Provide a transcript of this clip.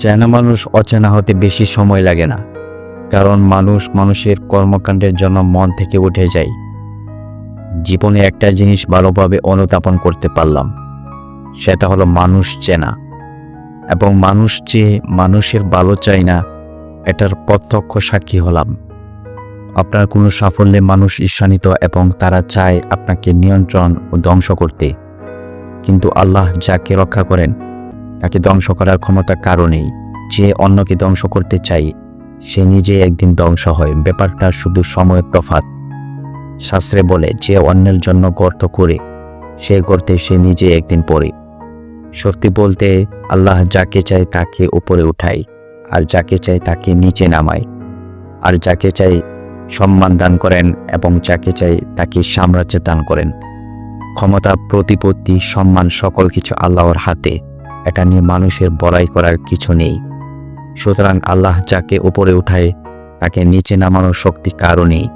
চেনা মানুষ অচেনা হতে বেশি সময় লাগে না, কারণ মানুষ মানুষের কর্মকাণ্ডের জন্য মন থেকে উঠে যায়। জীবনে একটা জিনিস ভালোভাবে অনুধাবন করতে পারলাম, সেটা হলো মানুষ চেনা। এবং মানুষ যে মানুষের ভালো চায় না, এটার প্রত্যক্ষ সাক্ষী হলাম। আপনার কোনো সাফল্যে মানুষ ঈর্ষান্বিত এবং তারা চায় আপনাকে নিয়ন্ত্রণ ও ধ্বংস করতে, কিন্তু আল্লাহ যাকে রক্ষা করেন তাকে ধ্বংস করার ক্ষমতা কারো নেই। যে অন্যকে ধ্বংস করতে চায় সে নিজে একদিন ধ্বংস হয়। ব্যাপারটা শুধু সময়ের তফাৎ। শাস্ত্রে বলে, যে অন্যের জন্য গর্ত করে সে গর্তে সে নিজে একদিন পড়ে। সত্যি বলতে, আল্লাহ যাকে চায় তাকে উপরে উঠায়, আর যাকে চায় তাকে নিচে নামায়, আর যাকে চায় সম্মান দান করেন এবং যাকে চায় তাকে সাম্রাজ্য দান করেন। ক্ষমতা, প্রতিপত্তি, সম্মান সকল কিছু আল্লাহর হাতে। এটা নিয়ে মানুষের বড়াই করার কিছু নেই। সুতরাং আল্লাহ যাকে উপরে উঠায় তাকে নিচে নামানোর শক্তি কারও নেই।